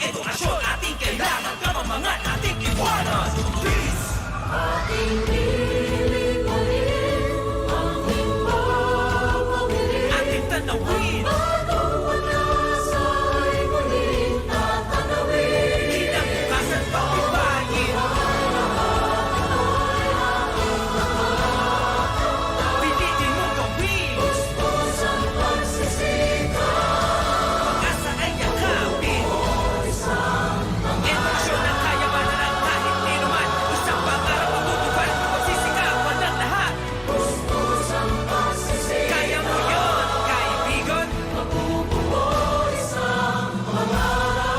edukasyon ating kailangan kamamangan ating iwanan. Please! Ating lilipanin, ating papawin, ating tanawin. Bagong pag-asa ay muling tatanawin. Kinabukasan pag-ibayin. Pilitin mo gawin. Puspos ang pagsisika. Pag-asa ay yakapin. Edukasyon ang kayamanan ng kahit ninuman. Isang pangarap ang tutupad. Magsisikapan ng lahat. Puspos ang pagsisika. Kaya mo yun, kaibigan. Mabubuo isang pangarap.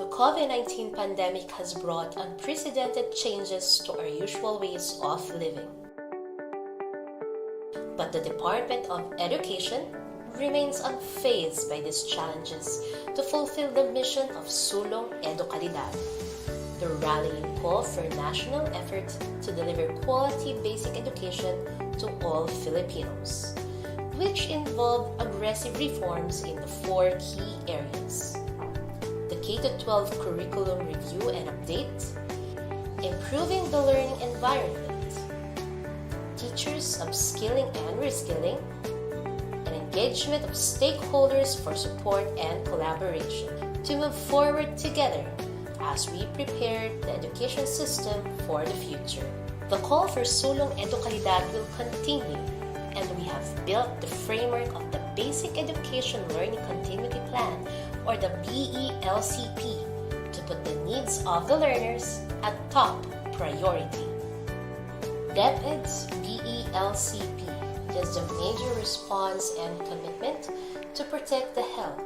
The COVID-19 pandemic has brought unprecedented changes to our usual ways of living. But the Department of Education remains unfazed by these challenges to fulfill the mission of Sulong Edukalidad, the rallying call for national effort to deliver quality basic education to all Filipinos, which involve aggressive reforms in the 4 key areas: the K-12 curriculum review and update, improving the learning environment, teachers upskilling and reskilling, and engagement of stakeholders for support and collaboration to move forward together as we prepare the education system for the future. The call for Sulong Edukalidad will continue, and we have built the framework of the Basic Education Learning Continuity Plan, or the BELCP, to put the needs of the learners at top priority. DepEd's BELCP is the major response and commitment to protect the health,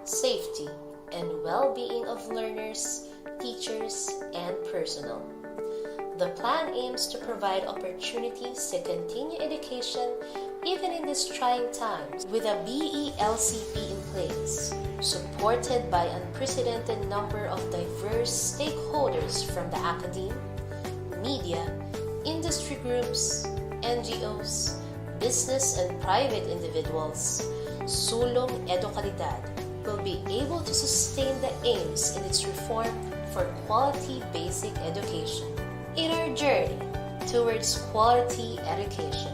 safety, and well-being of learners, teachers, and personnel. The plan aims to provide opportunities to continue education even in these trying times with a BELCP in place, supported by unprecedented number of diverse stakeholders from the academe, media, industry groups, NGOs, business and private individuals. Sulong Edukalidad will be able to sustain the aims in its reform for quality basic education. In our journey towards quality education,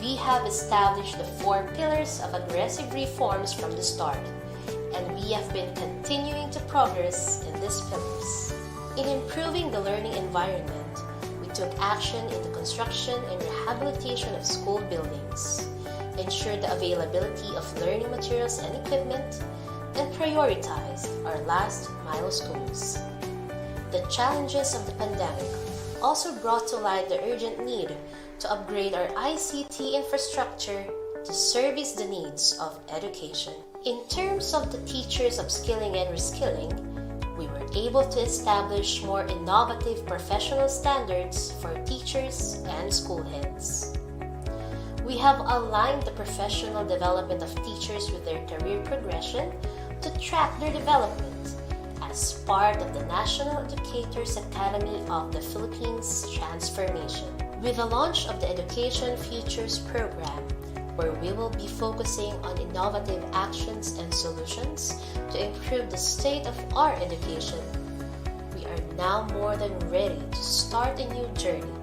we have established the 4 pillars of aggressive reforms from the start, and we have been continuing to progress in these pillars. In improving the learning environment, we took action in the construction and rehabilitation of school buildings, ensured the availability of learning materials and equipment, and prioritized our last mile schools. The challenges of the pandemic also brought to light the urgent need to upgrade our ICT infrastructure to service the needs of education. In terms of the teachers upskilling and reskilling, we were able to establish more innovative professional standards for teachers and school heads. We have aligned the professional development of teachers with their career progression to track their development as part of the National Educators Academy of the Philippines transformation. With the launch of the Education Futures program, where we will be focusing on innovative actions and solutions to improve the state of our education, we are now more than ready to start a new journey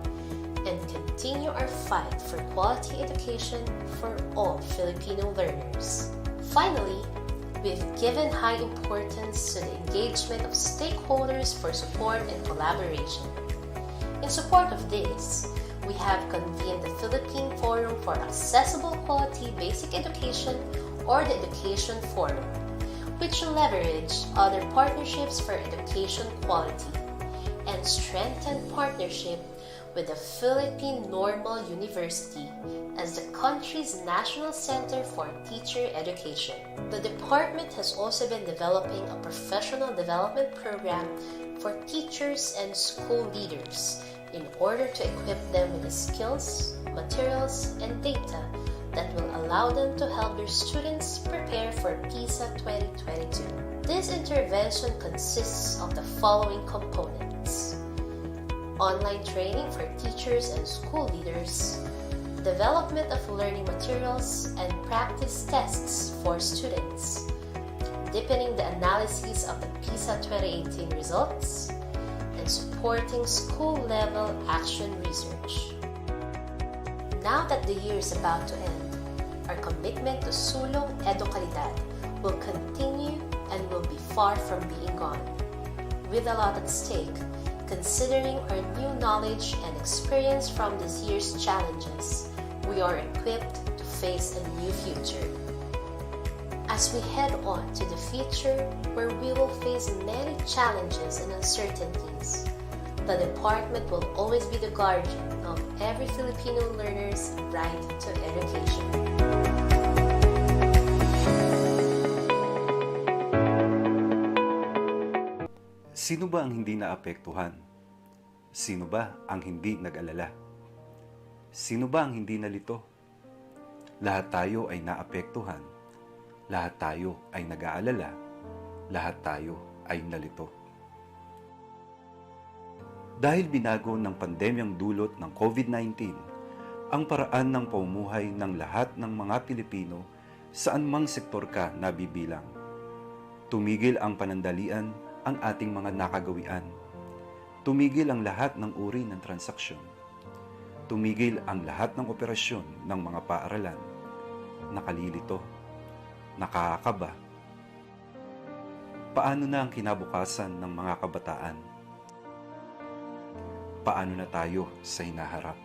and continue our fight for quality education for all Filipino learners. Finally, we've given high importance to the engagement of stakeholders for support and collaboration. In support of this, we have convened the Philippine Forum for Accessible Quality Basic Education, or the Education Forum, which leverage other partnerships for education quality and strengthen partnership with the Philippine Normal University as the country's National Center for Teacher Education. The department has also been developing a professional development program for teachers and school leaders in order to equip them with the skills, materials, and data that will allow them to help their students prepare for PISA 2022. This intervention consists of the following components: online training for teachers and school leaders, development of learning materials and practice tests for students, deepening the analysis of the PISA 2018 results, and supporting school-level action research. Now that the year is about to end, our commitment to sulong edukalidad will continue and will be far from being gone. With a lot at stake, considering our new knowledge and experience from this year's challenges, we are equipped to face a new future. As we head on to the future where we will face many challenges and uncertainties, the department will always be the guardian of every Filipino learner's right to education. Sino ba ang hindi naapektuhan? Sino ba ang hindi nag-alala? Sino ba ang hindi nalito? Lahat tayo ay naapektuhan. Lahat tayo ay nag-aalala. Lahat tayo ay nalito. Dahil binago ng pandemyang dulot ng COVID-19 ang paraan ng pamumuhay ng lahat ng mga Pilipino saan mang sektor ka nabibilang. Tumigil ang panandalian ang ating mga nakagawian. Tumigil ang lahat ng uri ng transaksyon. Tumigil ang lahat ng operasyon ng mga paaralan. Nakalilito. Nakakaba. Paano na ang kinabukasan ng mga kabataan? Paano na tayo sa hinaharap?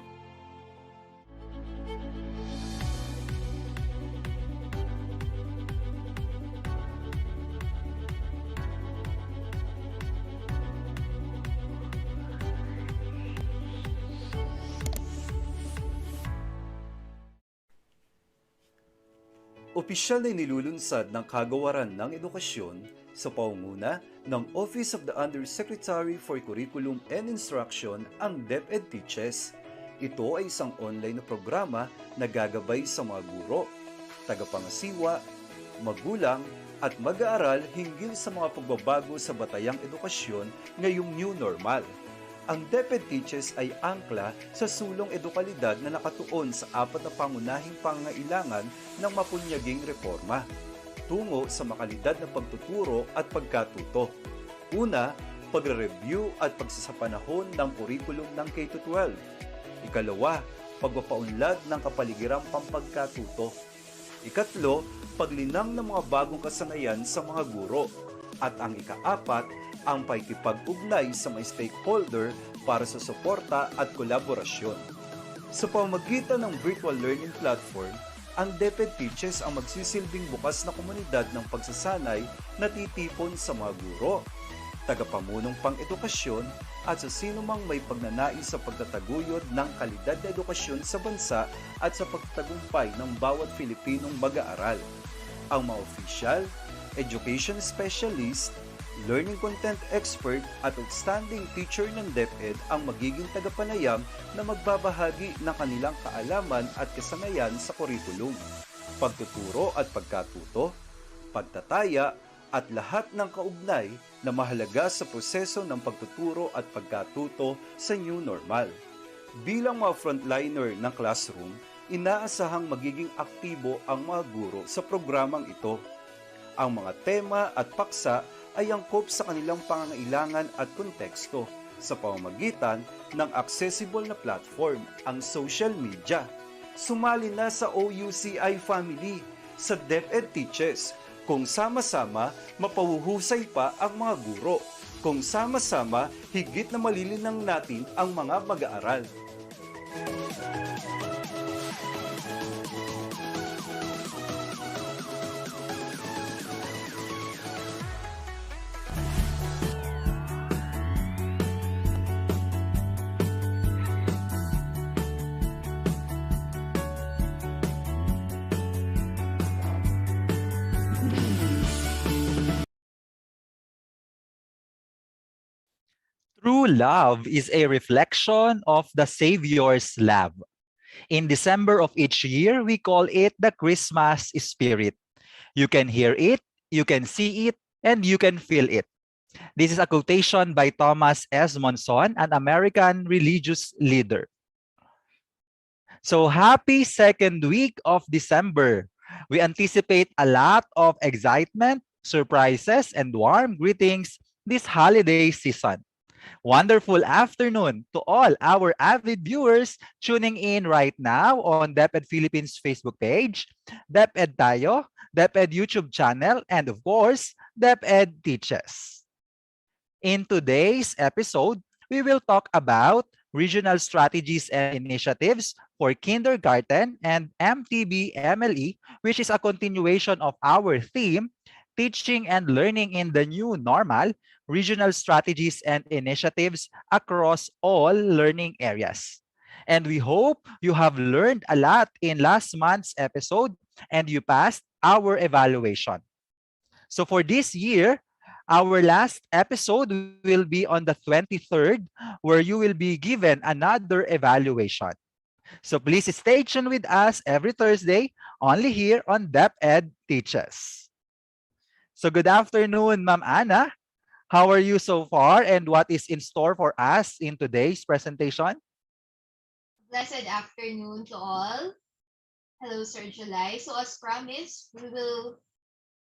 Opisyal na nilulunsad ng Kagawaran ng Edukasyon sa pangunguna ng Office of the Undersecretary for Curriculum and Instruction ang DepEd Teaches. Ito ay isang online na programa na gagabay sa mga guro, tagapangasiwa, magulang at mag-aaral hinggil sa mga pagbabago sa batayang edukasyon ngayong new normal. Ang DepEd Teaches ay angkla sa sulong edukalidad na nakatuon sa apat na pangunahing pangangailangan ng mapunyaging reforma tungo sa makalidad na pagtuturo at pagkatuto. Una, pagre-review at pagsasapanahon ng kurikulum ng K-12. Ikalawa, pagpapaunlad ng kapaligiran pampagkatuto. Ikatlo, paglinang ng mga bagong kasanayan sa mga guro. At ang ikaapat, ang pakikipag-ugnay sa mga stakeholder para sa suporta at kolaborasyon. Sa pamamagitan ng virtual learning platform, ang DepEd Teaches ang magsisilbing bukas na komunidad ng pagsasanay na titipon sa mga guro, tagapamunong pang-edukasyon at sa sinumang may pagnanais sa pagtataguyod ng kalidad na edukasyon sa bansa at sa pagtagumpay ng bawat Pilipinong mag-aaral. Ang mga opisyal, education specialist, learning content expert at outstanding teacher ng DepEd ang magiging tagapanayam na magbabahagi ng kanilang kaalaman at kasanayan sa kurikulum, pagtuturo at pagkatuto, pagtataya at lahat ng kaugnay na mahalaga sa proseso ng pagtuturo at pagkatuto sa new normal. Bilang mga frontliner ng classroom, inaasahang magiging aktibo ang mga guro sa programang ito. Ang mga tema at paksa ay angkop sa kanilang pangangailangan at konteksto sa pamamagitan ng accessible na platform, ang social media. Sumali na sa OUCI family sa DepEd Teaches, kung sama-sama mapahuhusay pa ang mga guro, kung sama-sama higit na malilinang natin ang mga mag-aaral. True love is a reflection of the Savior's love. In December of each year, we call it the Christmas spirit. You can hear it, you can see it, and you can feel it. This is a quotation by Thomas S. Monson, an American religious leader. So happy second week of December. We anticipate a lot of excitement, surprises, and warm greetings this holiday season. Wonderful afternoon to all our avid viewers tuning in right now on DepEd Philippines Facebook page, DepEd Tayo, DepEd YouTube channel, and of course, DepEd Teaches. In today's episode, we will talk about regional strategies and initiatives for kindergarten and MTB-MLE, which is a continuation of our theme, teaching and learning in the new normal, regional strategies and initiatives across all learning areas. And we hope you have learned a lot in last month's episode and you passed our evaluation. So for this year, our last episode will be on the 23rd, where you will be given another evaluation. So please stay tuned with us every Thursday, only here on DepEd Teaches. So good afternoon, Ma'am Anna. How are you so far and what is in store for us in today's presentation? Blessed afternoon to all. Hello, Sir July. So as promised, we will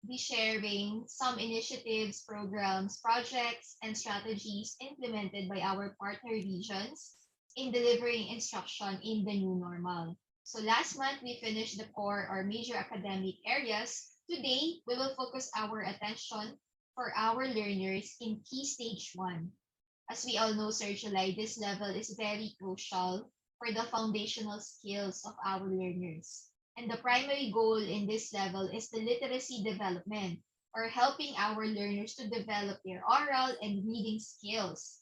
be sharing some initiatives, programs, projects, and strategies implemented by our partner regions in delivering instruction in the new normal. So last month, we finished the core or major academic areas. Today, we will focus our attention for our learners in Key Stage 1. As we all know, Sir July, this level is very crucial for the foundational skills of our learners. And the primary goal in this level is the literacy development, or helping our learners to develop their oral and reading skills.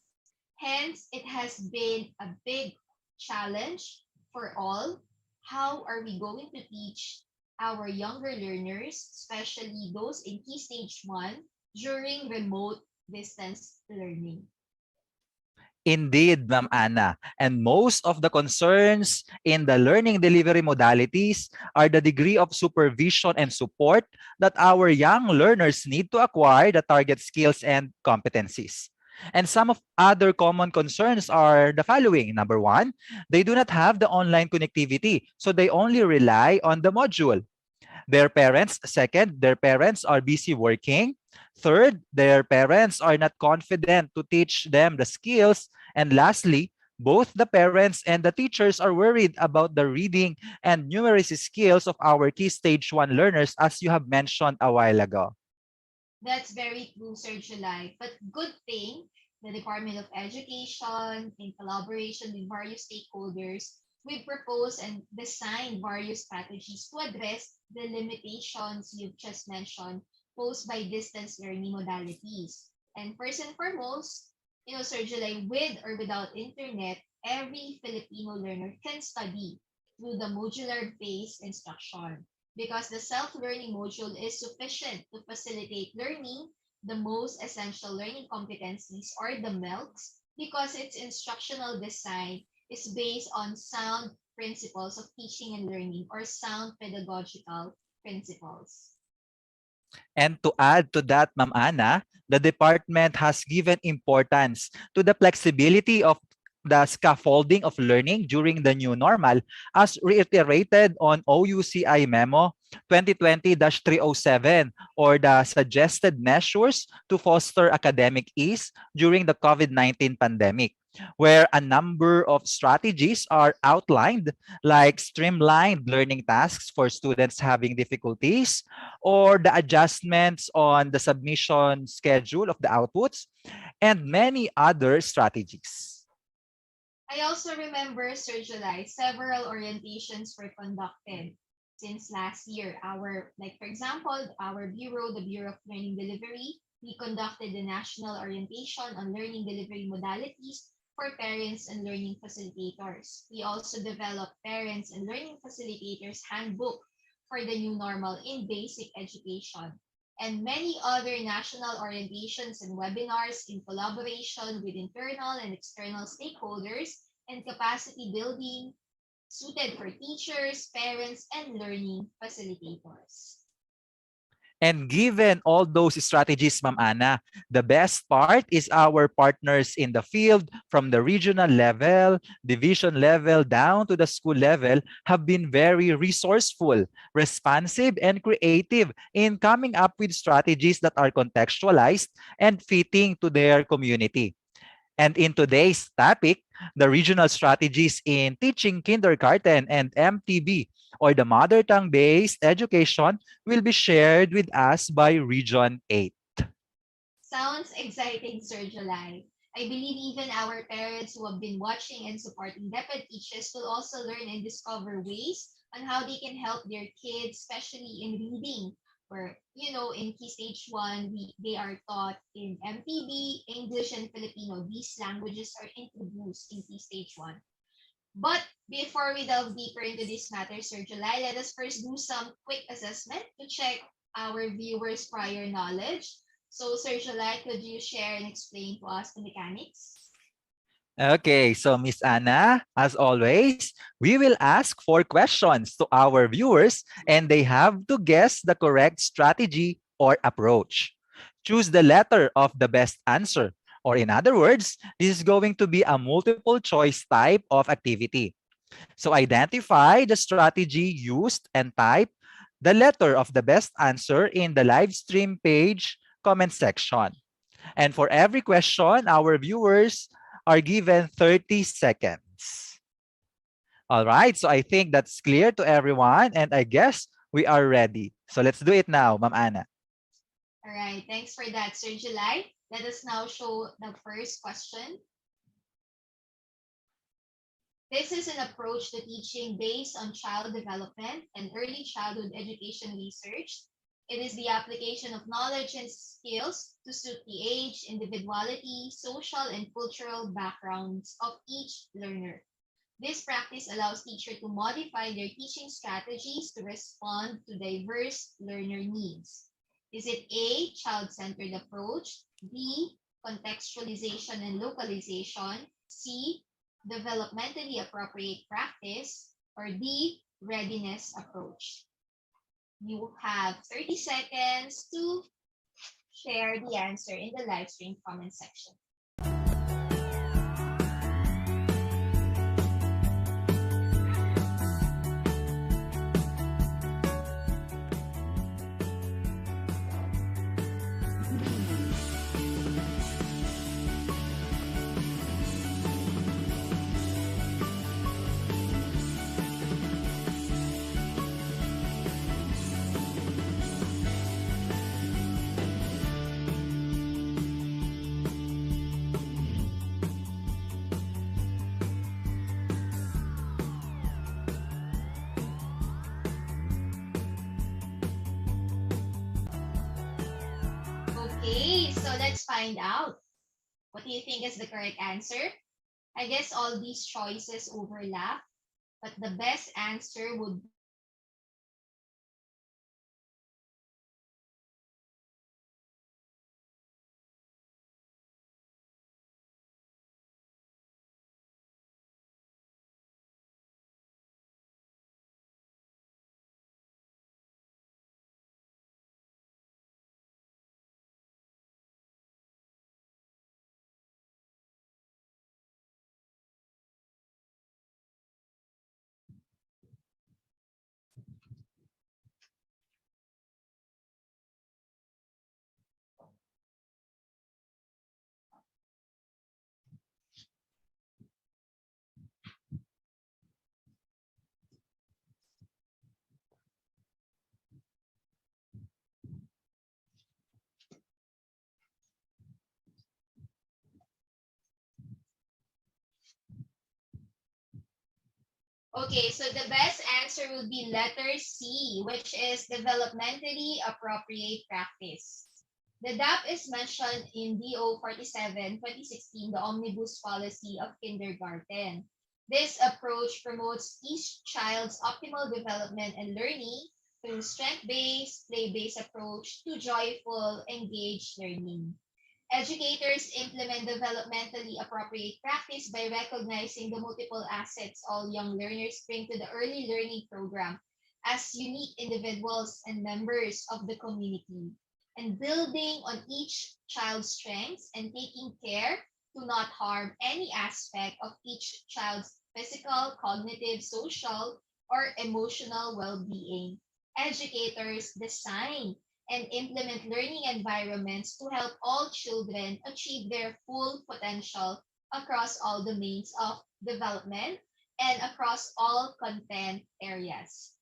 Hence, it has been a big challenge for all. How are we going to teach our younger learners, especially those in Key Stage 1, during remote distance learning? Indeed, Ma'am Anna. And most of the concerns in the learning delivery modalities are the degree of supervision and support that our young learners need to acquire the target skills and competencies. And some of other common concerns are the following. Number one, they do not have the online connectivity, so they only rely on the module. Their parents, second, their parents are busy working. Third, their parents are not confident to teach them the skills. And lastly, both the parents and the teachers are worried about the reading and numeracy skills of our Key Stage 1 learners, as you have mentioned a while ago. That's very true, Sir July. But good thing, the Department of Education, in collaboration with various stakeholders, we propose and design various strategies to address the limitations you've just mentioned posed by distance learning modalities. And first and foremost, Sir July, with or without internet, every Filipino learner can study through the modular-based instruction because the self-learning module is sufficient to facilitate learning the most essential learning competencies or the MELCs because its instructional design is based on sound principles of teaching and learning or sound pedagogical principles. And to add to that, Ma'am Ana, the department has given importance to the flexibility of the scaffolding of learning during the new normal as reiterated on OUCI Memo 2020-307 or the suggested measures to foster academic ease during the COVID-19 pandemic, where a number of strategies are outlined like streamlined learning tasks for students having difficulties or the adjustments on the submission schedule of the outputs and many other strategies. I also remember, Sir July, several orientations were conducted since last year. Like for example, our bureau, the Bureau of Learning Delivery, we conducted the National Orientation on Learning Delivery Modalities for Parents and Learning Facilitators. We also developed Parents and Learning Facilitators Handbook for the new normal in basic education. and many other national orientations and webinars in collaboration with internal and external stakeholders and capacity building suited for teachers, parents, and learning facilitators. And given all those strategies, Ma'am Ana, the best part is our partners in the field from the regional level, division level, down to the school level have been very resourceful, responsive, and creative in coming up with strategies that are contextualized and fitting to their community. And in today's topic, the regional strategies in teaching kindergarten and MTB, or the mother tongue-based education, will be shared with us by Region 8. Sounds exciting, Sir July. I believe even our parents who have been watching and supporting DepEd Teaches will also learn and discover ways on how they can help their kids, especially in reading. Where, in Key Stage 1, they are taught in MTB, English, and Filipino. These languages are introduced in Key Stage 1. But before we delve deeper into this matter, Sir July, let us first do some quick assessment to check our viewers' prior knowledge. So, Sir July, could you share and explain to us the mechanics? Okay, so Miss Anna, as always, we will ask 4 questions to our viewers and they have to guess the correct strategy or approach. Choose the letter of the best answer, or in other words, this is going to be a multiple choice type of activity. So identify the strategy used and type the letter of the best answer in the live stream page comment section. And for every question, our viewers are given 30 seconds. All right, so I think that's clear to everyone, and I guess we are ready. So let's do it now, Ma'am Ana. All right, thanks for that, Sir July. Let us now show the first question. This is an approach to teaching based on child development and early childhood education research. It is the application of knowledge and skills to suit the age, individuality, social, and cultural backgrounds of each learner. This practice allows teachers to modify their teaching strategies to respond to diverse learner needs. Is it A, child-centered approach, B, contextualization and localization, C, developmentally appropriate practice, or D, readiness approach? You have 30 seconds to share the answer in the live stream comment section. Okay, so let's find out. What do you think is the correct answer? I guess all these choices overlap, but the best answer would Okay, so the best answer would be letter C, which is developmentally appropriate practice. The DAP is mentioned in DO 47, 2016, the Omnibus Policy of Kindergarten. This approach promotes each child's optimal development and learning through strength-based, play-based approach to joyful, engaged learning. Educators implement developmentally appropriate practice by recognizing the multiple assets all young learners bring to the early learning program as unique individuals and members of the community, and building on each child's strengths and taking care to not harm any aspect of each child's physical, cognitive, social, or emotional well-being. Educators design and implement learning environments to help all children achieve their full potential across all domains of development and across all content areas.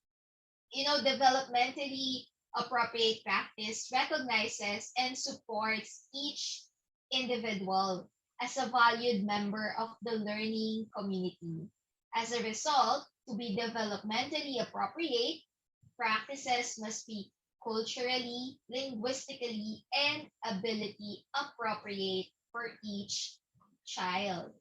Developmentally appropriate practice recognizes and supports each individual as a valued member of the learning community. As a result, to be developmentally appropriate, practices must be culturally, linguistically, and ability appropriate for each child.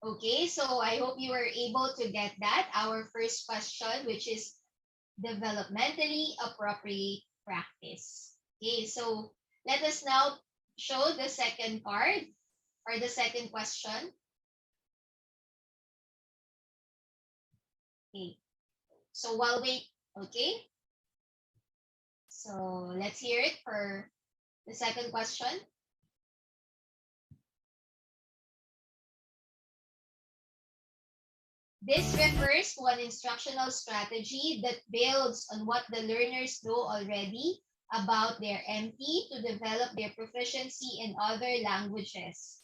Okay, so I hope you were able to get that. Our first question, which is developmentally appropriate practice. Okay, so let us now show the second card or the second question. Okay, so while wait, okay, so let's hear it for the second question. This refers to an instructional strategy that builds on what the learners know already about their MT to develop their proficiency in other languages.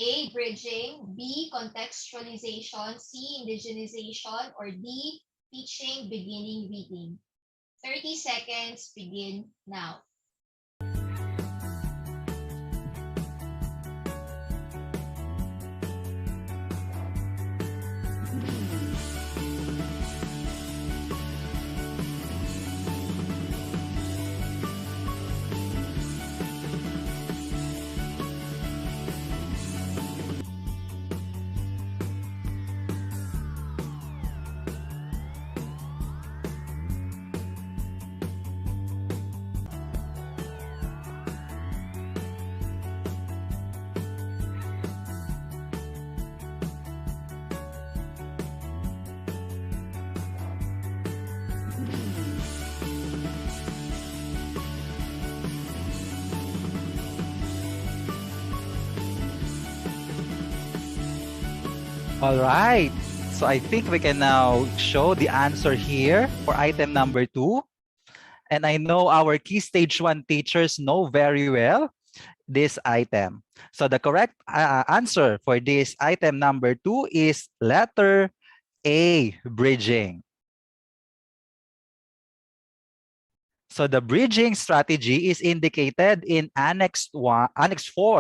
A. Bridging. B. Contextualization. C. Indigenization. Or D. Teaching beginning reading. 30 seconds begin now. All right. So I think we can now show the answer here for item number 2. And I know our key stage 1 teachers know very well this item. So the correct answer for this item number 2 is letter A, bridging. So the bridging strategy is indicated in Annex 4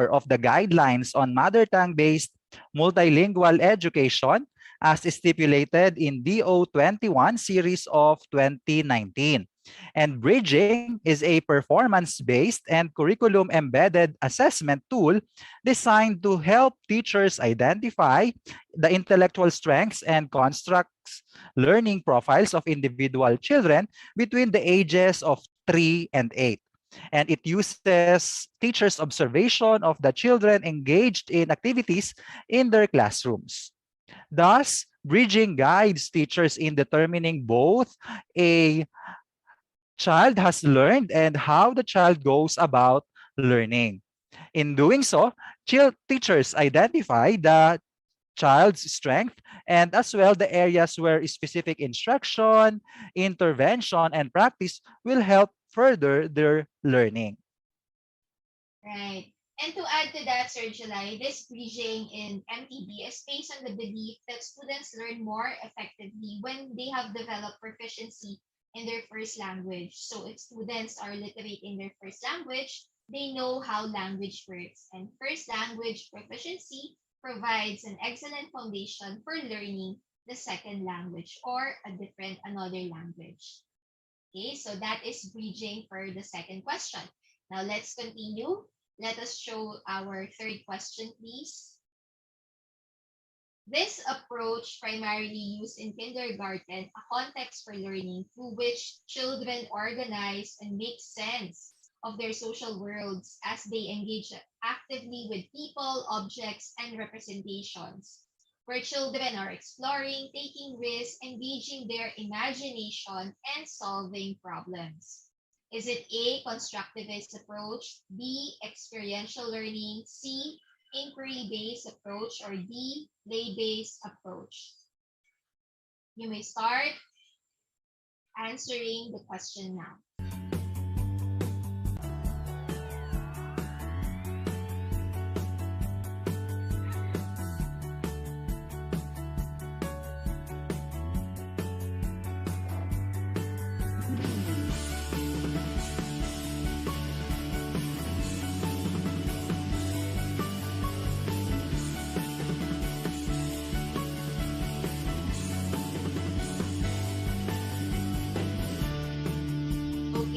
of the Guidelines on Mother Tongue-Based Multilingual Education as stipulated in DO 21 series of 2019. And bridging is a performance-based and curriculum-embedded assessment tool designed to help teachers identify the intellectual strengths and constructs learning profiles of individual children between the ages of 3 and 8. And it uses teachers' observation of the children engaged in activities in their classrooms. Thus, bridging guides teachers in determining both a child has learned and how the child goes about learning. In doing so, teachers identify the child's strength and as well the areas where specific instruction, intervention, and practice will help further their learning. Right. And to add to that, Sir July, this bridging in MTB is based on the belief that students learn more effectively when they have developed proficiency in their first language. So if students are literate in their first language, they know how language works. And first language proficiency provides an excellent foundation for learning the second language or another language. Okay, so that is bridging for the second question. Now let's continue. Let us show our third question, please. This approach primarily used in kindergarten a context for learning through which children organize and make sense of their social worlds as they engage actively with people, objects, and representations, where children are exploring, taking risks, engaging their imagination, and solving problems. Is it A, constructivist approach, B, experiential learning, C, inquiry-based approach, or D, play-based approach? You may start answering the question now.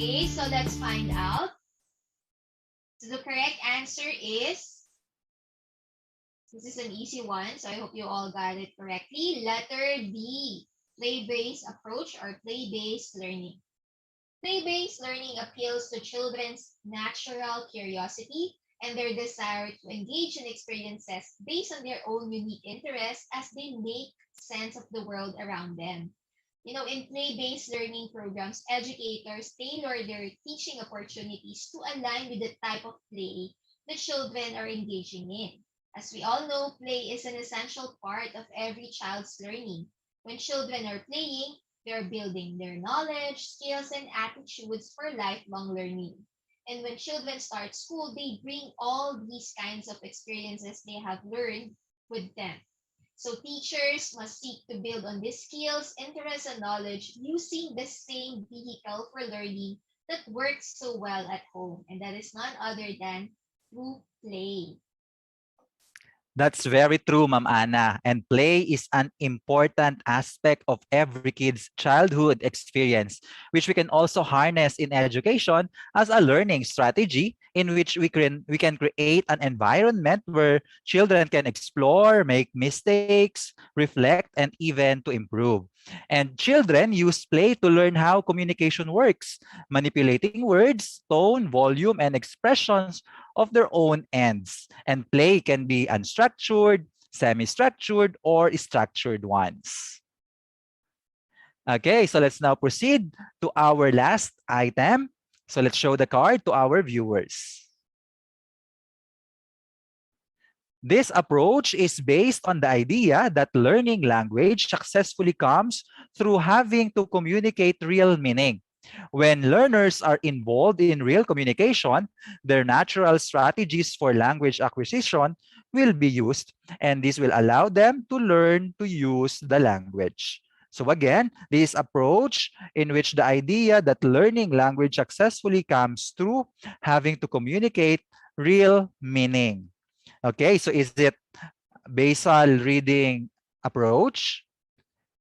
Okay, so let's find out. So the correct answer is, this is an easy one, so I hope you all got it correctly. Letter D, play-based approach or play-based learning. Play-based learning appeals to children's natural curiosity and their desire to engage in experiences based on their own unique interests as they make sense of the world around them. In play-based learning programs, educators tailor their teaching opportunities to align with the type of play the children are engaging in. As we all know, play is an essential part of every child's learning. When children are playing, they're building their knowledge, skills, and attitudes for lifelong learning. And when children start school, they bring all these kinds of experiences they have learned with them. So teachers must seek to build on these skills, interests, and knowledge using the same vehicle for learning that works so well at home. And that is none other than through play. That's very true, Ma'am Ana. And play is an important aspect of every kid's childhood experience, which we can also harness in education as a learning strategy in which we can create an environment where children can explore, make mistakes, reflect, and even to improve. And children use play to learn how communication works, manipulating words, tone, volume, and expressions of their own ends. And play can be unstructured, semi-structured, or structured ones. Okay, so let's now proceed to our last item. So let's show the card to our viewers. This approach is based on the idea that learning language successfully comes through having to communicate real meaning. When learners are involved in real communication, their natural strategies for language acquisition will be used, and this will allow them to learn to use the language. So again, this approach in which the idea that learning language successfully comes through having to communicate real meaning. Okay, so is it basal reading approach?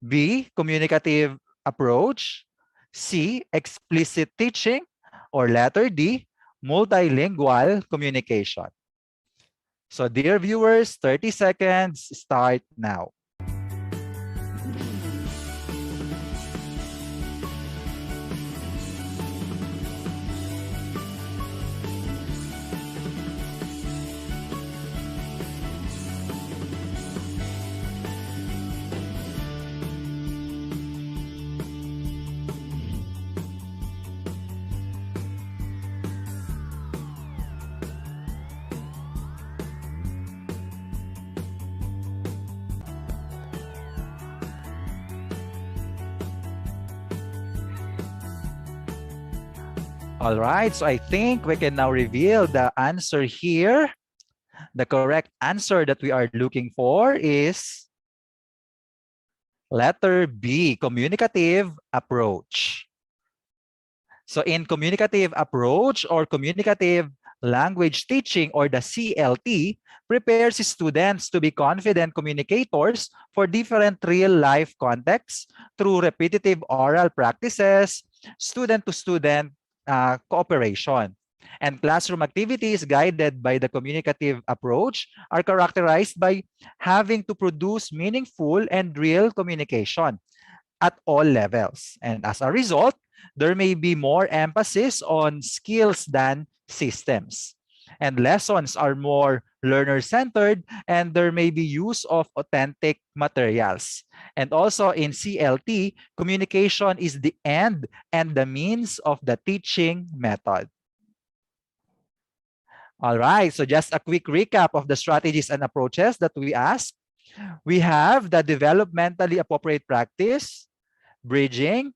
B, communicative approach? C, explicit teaching? Or letter D, multilingual communication? So dear viewers, 30 seconds start now. All right, so I think we can now reveal the answer here. The correct answer that we are looking for is letter B, communicative approach. So in communicative approach or communicative language teaching, or the CLT, prepares students to be confident communicators for different real-life contexts through repetitive oral practices, student-to-student cooperation. And classroom activities guided by the communicative approach are characterized by having to produce meaningful and real communication at all levels. And as a result, there may be more emphasis on skills than systems. And lessons are more learner-centered, and there may be use of authentic materials. And also in CLT, communication is the end and the means of the teaching method. All right, so just a quick recap of the strategies and approaches that we asked. We have the developmentally appropriate practice, bridging,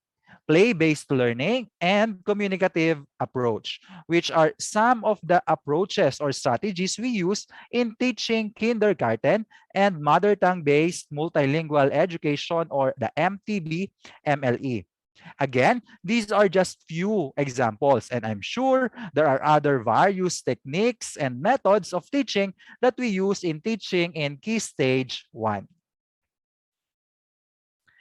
play-based learning, and communicative approach, which are some of the approaches or strategies we use in teaching kindergarten and mother tongue-based multilingual education, or the MTB-MLE. Again, these are just few examples, and I'm sure there are other various techniques and methods of teaching that we use in teaching in Key Stage 1.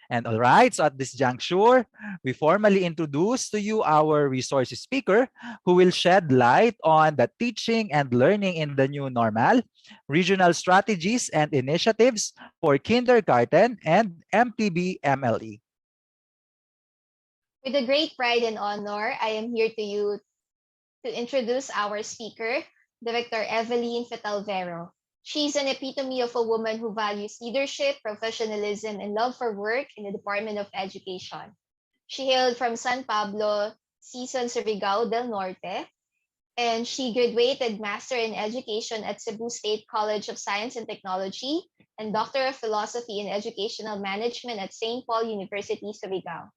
And all right, so at this juncture, we formally introduce to you our resource speaker who will shed light on the teaching and learning in the new normal, regional strategies and initiatives for kindergarten and MTB-MLE. With a great pride and honor, I am here to introduce our speaker, Director Evelyn Fetalvero. She's an epitome of a woman who values leadership, professionalism, and love for work in the Department of Education. She hailed from San Pablo, Season, Surigao del Norte, and she graduated Master in Education at Cebu State College of Science and Technology and Doctor of Philosophy in Educational Management at St. Paul University, Surigao.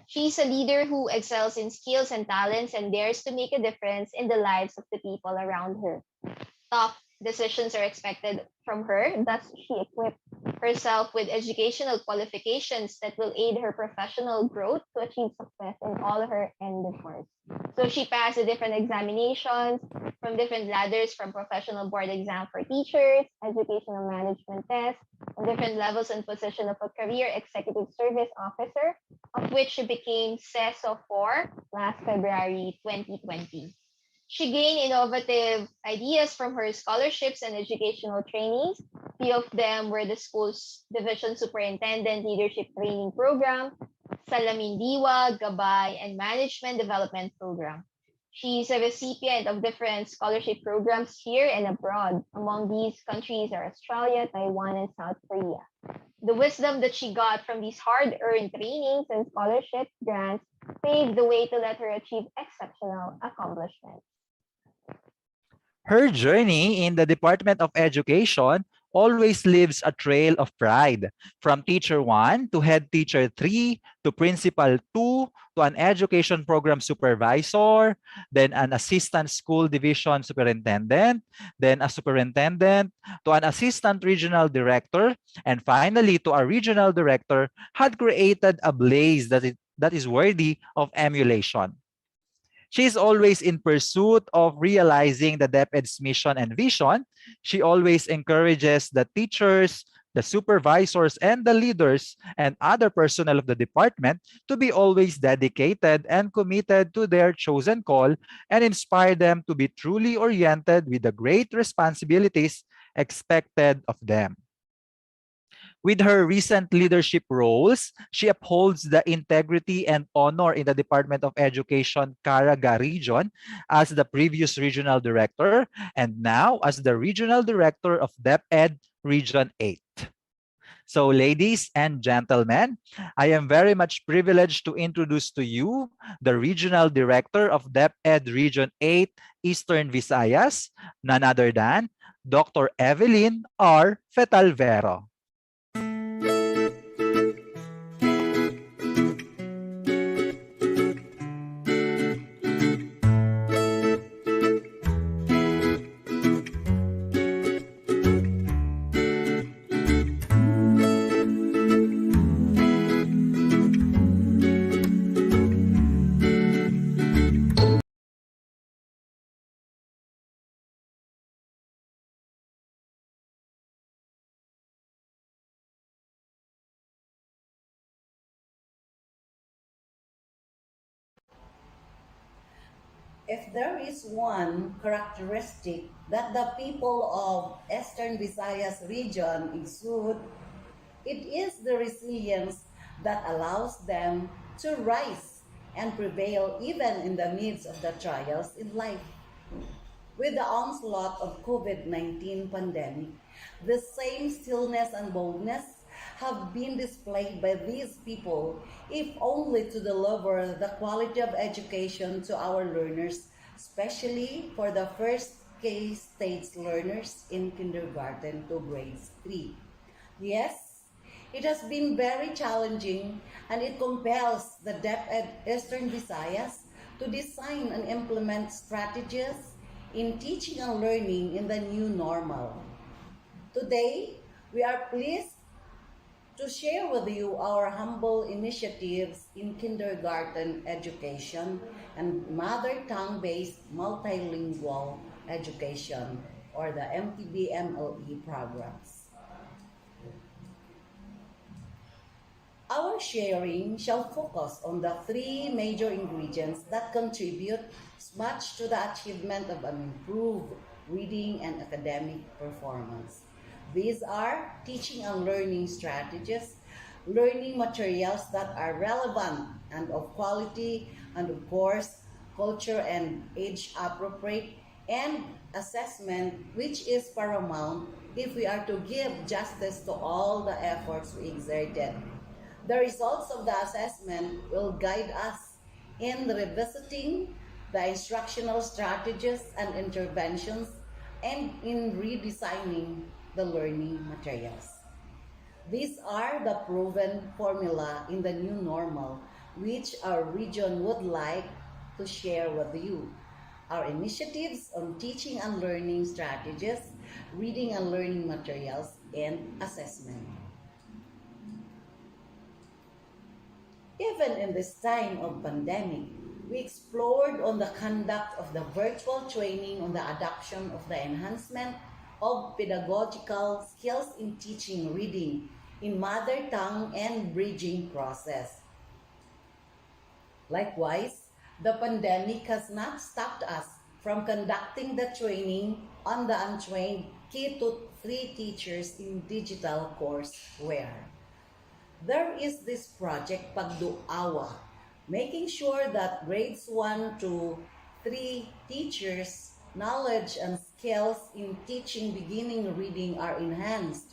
She's a leader who excels in skills and talents and dares to make a difference in the lives of the people around her. Top decisions are expected from her, thus she equipped herself with educational qualifications that will aid her professional growth to achieve success in all her endeavors. So she passed the different examinations from different ladders, from professional board exam for teachers, educational management test, and different levels and position of a career executive service officer, of which she became CESO 4 last February 2020. She gained innovative ideas from her scholarships and educational trainees. Three of them were the school's Division Superintendent Leadership Training Program, Salamin Diwa, Gabay, and Management Development Program. She's a recipient of different scholarship programs here and abroad. Among these countries are Australia, Taiwan, and South Korea. The wisdom that she got from these hard-earned trainings and scholarship grants paved the way to let her achieve exceptional accomplishments. Her journey in the Department of Education always leaves a trail of pride, from teacher 1 to head teacher 3 to principal 2 to an education program supervisor, then an assistant school division superintendent, then a superintendent, to an assistant regional director, and finally to a regional director, had created a blaze that is worthy of emulation. She is always in pursuit of realizing the DepEd's mission and vision. She always encourages the teachers, the supervisors, and the leaders and other personnel of the department to be always dedicated and committed to their chosen call, and inspire them to be truly oriented with the great responsibilities expected of them. With her recent leadership roles, she upholds the integrity and honor in the Department of Education Caraga region as the previous regional director, and now as the regional director of DepEd Region 8. So ladies and gentlemen, I am very much privileged to introduce to you the regional director of DepEd Region 8 Eastern Visayas, none other than Dr. Evelyn R. Fetalvero. if there is one characteristic that the people of Eastern Visayas region exude, it is the resilience that allows them to rise and prevail even in the midst of the trials in life. With the onslaught of COVID-19 pandemic, the same stillness and boldness have been displayed by these people, if only to deliver the quality of education to our learners, especially for the first K-stage learners in kindergarten to grade 3. Yes, it has been very challenging, and it compels the DepEd Eastern Visayas to design and implement strategies in teaching and learning in the new normal. Today, we are pleased to share with you our humble initiatives in kindergarten education and mother tongue-based multilingual education, or the MTB-TLE programs. Our sharing shall focus on the three major ingredients that contribute much to the achievement of an improved reading and academic performance. These are teaching and learning strategies, learning materials that are relevant and of quality, and of course, culture and age appropriate, and assessment, which is paramount if we are to give justice to all the efforts we exerted. The results of the assessment will guide us in revisiting the instructional strategies and interventions and in redesigning the learning materials. These are the proven formula in the new normal, which our region would like to share with you. Our initiatives on teaching and learning strategies, reading and learning materials, and assessment. Even in this time of pandemic, we explored on the conduct of the virtual training on the adoption of the enhancement of pedagogical skills in teaching reading in mother tongue and bridging process. Likewise, the pandemic has not stopped us from conducting the training on the untrained K-3 teachers in digital courseware. There is this project Pagduawa, making sure that grades 1 to 3 teachers' knowledge and skills in teaching beginning reading are enhanced.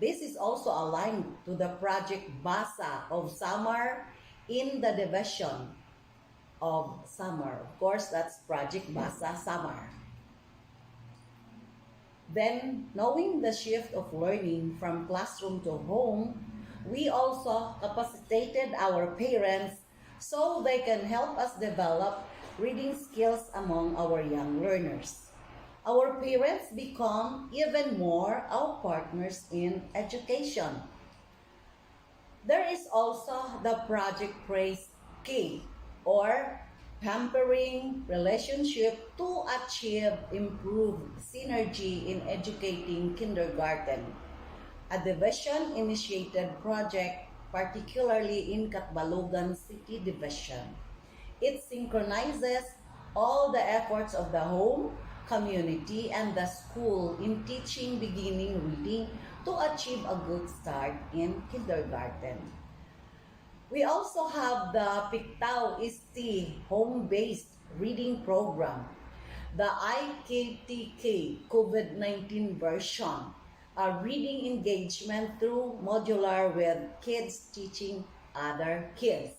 This is also aligned to the Project Basa of Samar in the division of Samar. Of course, that's Project Basa Samar. Then, knowing the shift of learning from classroom to home, we also capacitated our parents so they can help us develop reading skills among our young learners. Our parents become even more our partners in education. There is also the Project Praise K, or Pampering Relationship to achieve improved synergy in educating kindergarten, a division-initiated project particularly in Catbalogan City Division. It synchronizes all the efforts of the home, community, and the school in teaching beginning reading to achieve a good start in kindergarten. We also have the Pictao Isti home-based reading program, the IKTK COVID-19 version, a reading engagement through modular with kids teaching other kids.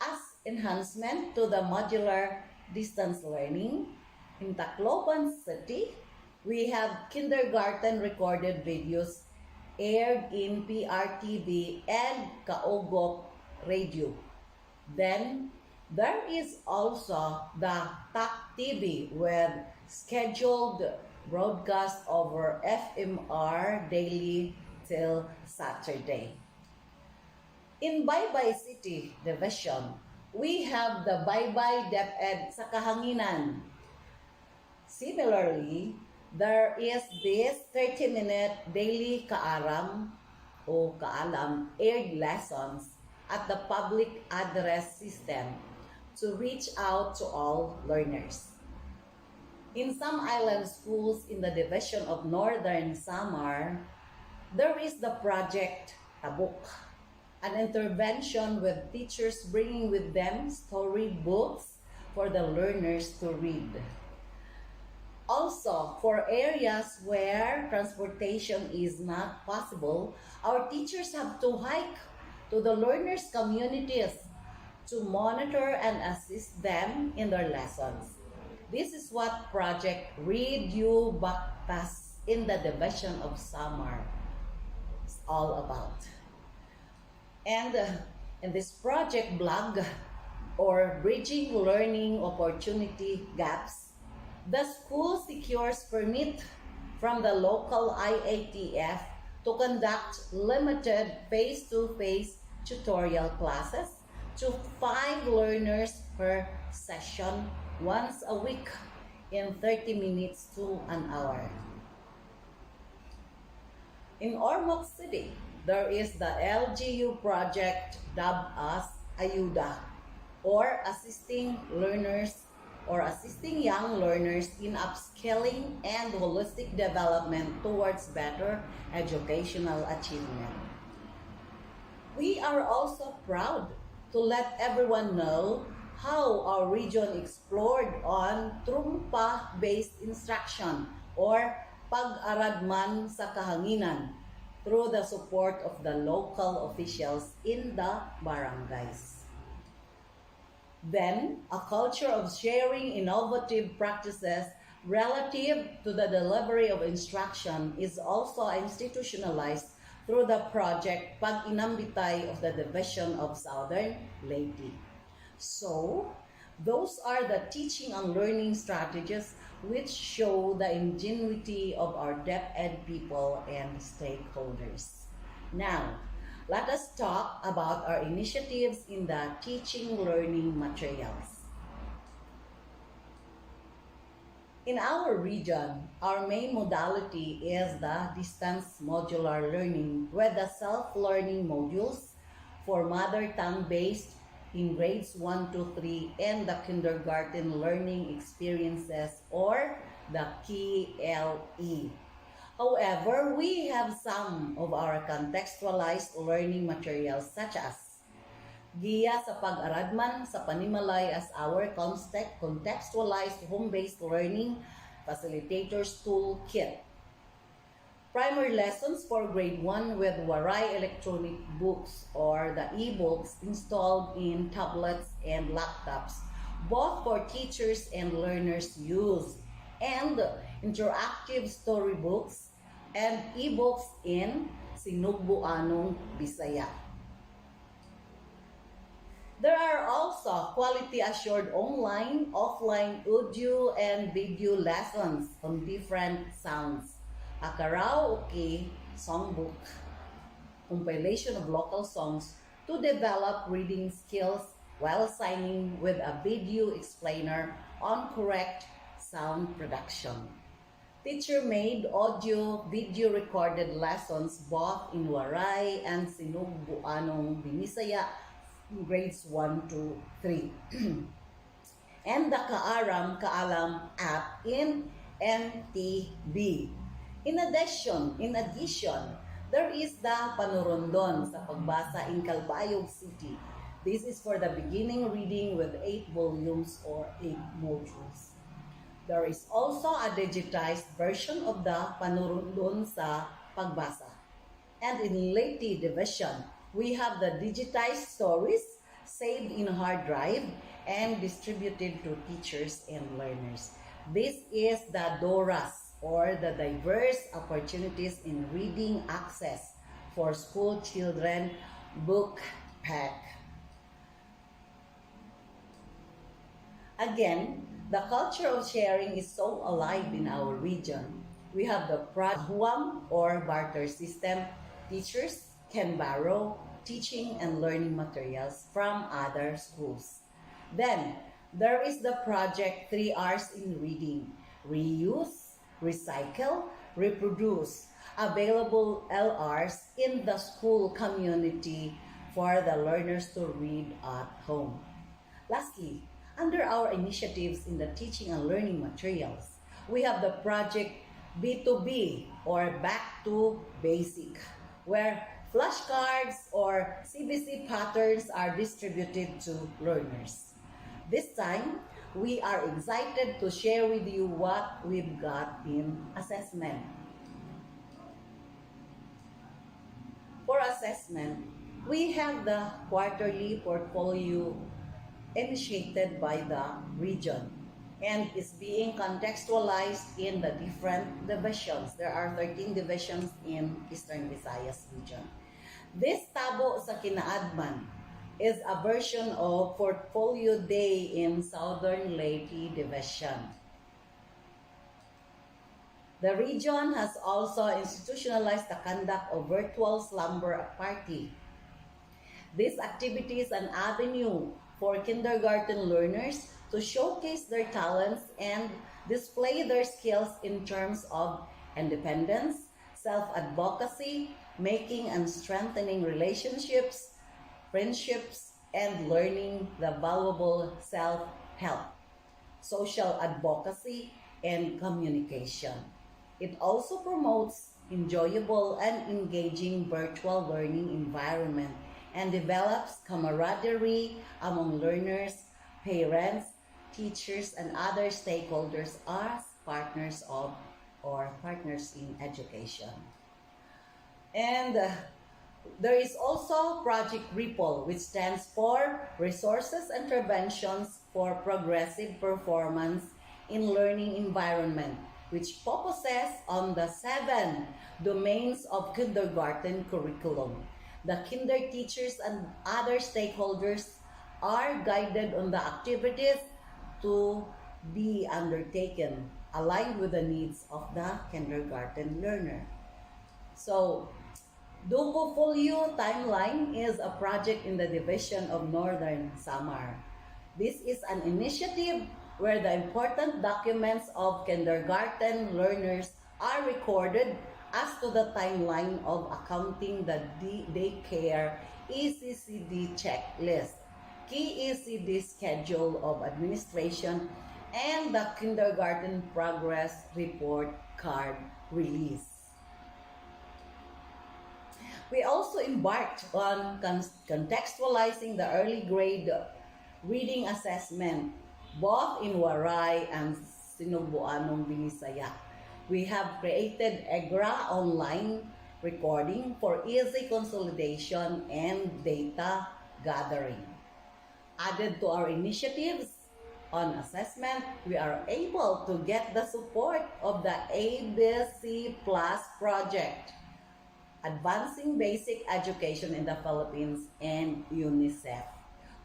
As enhancement to the modular distance learning, in Tacloban City, we have kindergarten recorded videos aired in PRTV and Kaogop Radio. Then, there is also the TAC TV with scheduled broadcast over FMR daily till Saturday. In Baybay City Division, we have the Baybay DepEd sa Kahanginan. Similarly, there is this 30-minute daily kaaram o kaalam aired lessons at the public address system to reach out to all learners. In some island schools in the division of Northern Samar, there is the project Tabuk, an intervention with teachers bringing with them storybooks for the learners to read. Also, for areas where transportation is not possible, our teachers have to hike to the learners' communities to monitor and assist them in their lessons. This is what Project Read You Baktas in the division of Samar is all about. And in this project blog, or Bridging Learning Opportunity Gaps, the school secures permit from the local IATF to conduct limited face-to-face tutorial classes to 5 learners per session once a week in 30 minutes to an hour. In Ormoc City, there is the LGU project dubbed as Ayuda, or assisting young learners in upskilling and holistic development towards better educational achievement. We are also proud to let everyone know how our region explored on trumpa-based instruction or pag-aradman sa kahanginan through the support of the local officials in the barangays. Then, a culture of sharing innovative practices relative to the delivery of instruction is also institutionalized through the project Pag-inambitay of the Division of Southern Leyte. So, those are the teaching and learning strategies which show the ingenuity of our DepEd people and stakeholders. Now, let us talk about our initiatives in the teaching learning materials. In our region, our main modality is the distance modular learning with the self-learning modules for mother tongue-based in grades 1 to 3 and the kindergarten learning experiences or the KLE. However, we have some of our contextualized learning materials such as Giya sa Pag-aradman sa Panimalay as our contextualized home-based learning facilitators toolkit. Primer lessons for grade 1 with Waray electronic books or the e-books installed in tablets and laptops, both for teachers and learners use, and interactive storybooks and e-books in Sinugbuanong, Bisaya. There are also quality-assured online, offline audio and video lessons on different sounds. A karaoke songbook, compilation of local songs to develop reading skills while signing with a video explainer on correct sound production. Teacher-made audio, video recorded lessons both in Waray and Sinugbuanong, Binisaya, grades 1 to 3. And the Kaalam app in MTB. In addition, there is the Panurondon sa Pagbasa in Calbayog City. This is for the beginning reading with 8 volumes or 8 modules. There is also a digitized version of the Panurondon sa Pagbasa. And in Leyte Division, we have the digitized stories saved in hard drive and distributed to teachers and learners. This is the DORAS, or the Diverse Opportunities in Reading Access for School Children Book Pack. Again, the culture of sharing is so alive in our region. We have the Prahuam or barter system. Teachers can borrow teaching and learning materials from other schools. Then, there is the project 3 R's in reading: reuse, recycle, reproduce. Available LRs in the school community for the learners to read at home. Lastly, under our initiatives in the teaching and learning materials, we have the project B2B or Back to Basic, where flashcards or CBC patterns are distributed to learners. This time, we are excited to share with you what we've got in assessment. For assessment, we have the quarterly portfolio initiated by the region and is being contextualized in the different divisions. There are 13 divisions in Eastern Visayas region. This tabo sa kinaadman is a version of Portfolio Day in Southern Leyte Division. The region has also institutionalized the conduct of virtual slumber party. This activity is an avenue for kindergarten learners to showcase their talents and display their skills in terms of independence, self-advocacy, making and strengthening relationships, friendships, and learning the valuable self-help, social advocacy, and communication. It also promotes enjoyable and engaging virtual learning environment and develops camaraderie among learners, parents, teachers, and other stakeholders as partners of or partners in education. And there is also Project RIPPLE, which stands for Resources Interventions for Progressive Performance in Learning Environment, which focuses on the 7 domains of kindergarten curriculum. The kinder teachers and other stakeholders are guided on the activities to be undertaken, aligned with the needs of the kindergarten learner. So, Dugo Folio Timeline is a project in the division of Northern Samar. This is an initiative where the important documents of kindergarten learners are recorded as to the timeline of accounting the daycare ECCD checklist, key ECD schedule of administration, and the kindergarten progress report card release. We also embarked on contextualizing the early grade reading assessment, both in Waray and Sinubuanong Binisaya. We have created EGRA online recording for easy consolidation and data gathering. Added to our initiatives on assessment, we are able to get the support of the ABC Plus project, Advancing Basic Education in the Philippines, and UNICEF.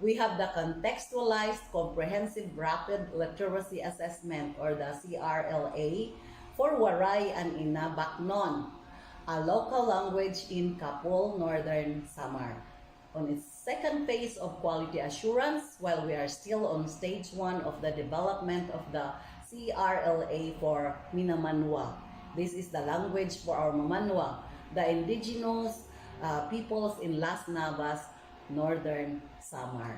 We have the Contextualized Comprehensive Rapid Literacy Assessment, or the CRLA, for Waray and Inabaknon, a local language in Kapul, Northern Samar. On its second phase of quality assurance, while we are still on stage 1 of the development of the CRLA for Minamanwa. This is the language for our Mamanwa, the indigenous peoples in Las Navas, Northern Samar.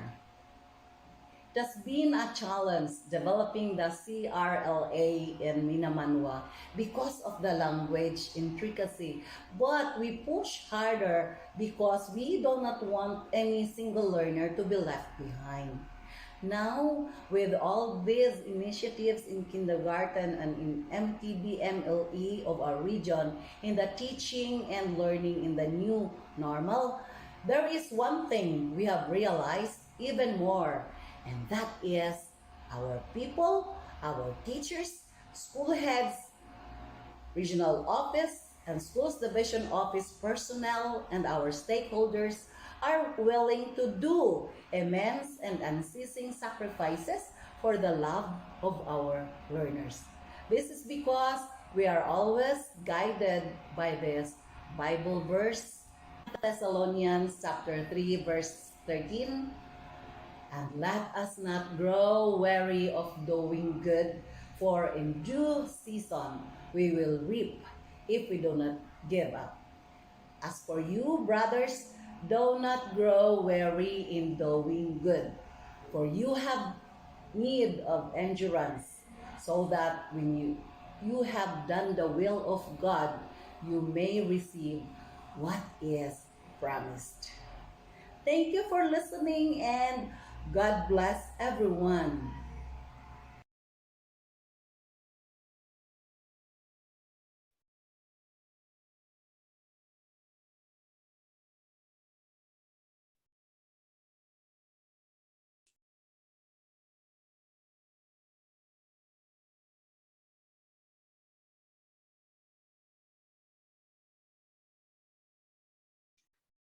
It has been a challenge developing the CRLA in Minamanwa because of the language intricacy, but we push harder because we do not want any single learner to be left behind. Now, with all these initiatives in kindergarten and in MTB-TLE of our region, in the teaching and learning in the new normal, there is one thing we have realized even more, and that is our people, our teachers, school heads, regional office, and schools division office personnel, and our stakeholders are willing to do immense and unceasing sacrifices for the love of our learners. This is because we are always guided by this Bible verse, Thessalonians chapter 3 verse 13, and let us not grow weary of doing good, for in due season we will reap if we do not give up. As for you, brothers, do not grow weary in doing good, For you have need of endurance, so that when you have done the will of God, you may receive what is promised. Thank you for listening, and God bless everyone.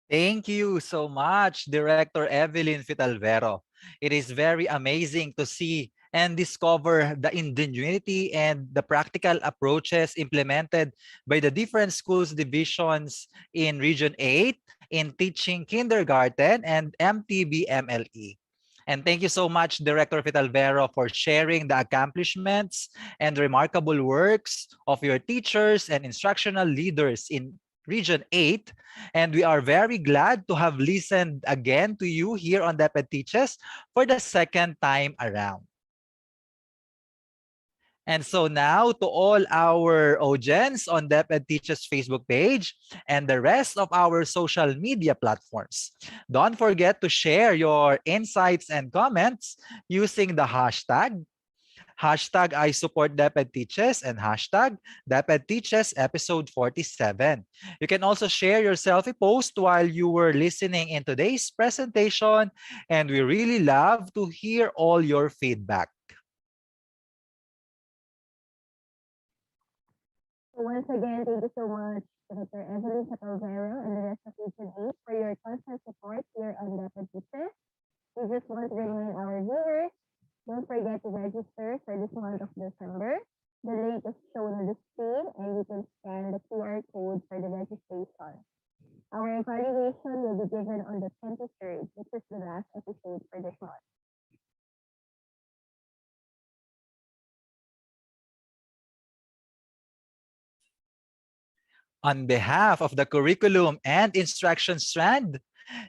Thank you so much, Director Evelyn Fetalvero. It is very amazing to see and discover the ingenuity and the practical approaches implemented by the different schools divisions in Region 8 in teaching kindergarten and MTB-MLE. And thank you so much, Director Fetalvero, for sharing the accomplishments and remarkable works of your teachers and instructional leaders in Region 8. And we are very glad to have listened again to you here on DepEd Teaches for the second time around. And so now to all our audience on DepEd Teaches Facebook page and the rest of our social media platforms, don't forget to share your insights and comments using the hashtag I support DepEd Teaches and hashtag DepEd Teaches episode 47. You can also share your selfie post while you were listening in today's presentation, and we really love to hear all your feedback. Once again, thank you so much, Dr. Evelyn Fetalvero and the rest of Region 8 for your constant support here on DepEd Teaches. We just want to remind our viewers, don't forget to register for this month of December. The link is shown on the screen and you can scan the QR code for the registration. Our evaluation will be given on the 23rd, which is the last episode for this month. On behalf of the curriculum and instruction strand,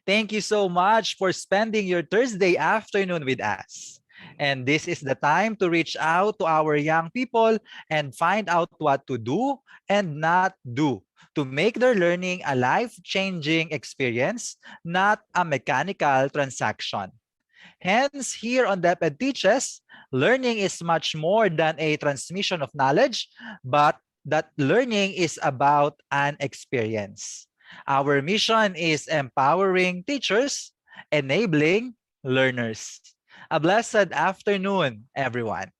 thank you so much for spending your Thursday afternoon with us. And this is the time to reach out to our young people and find out what to do and not do to make their learning a life-changing experience, not a mechanical transaction. Hence, here on DepEd Teaches, learning is much more than a transmission of knowledge, but that learning is about an experience. Our mission is empowering teachers, enabling learners. A blessed afternoon, everyone.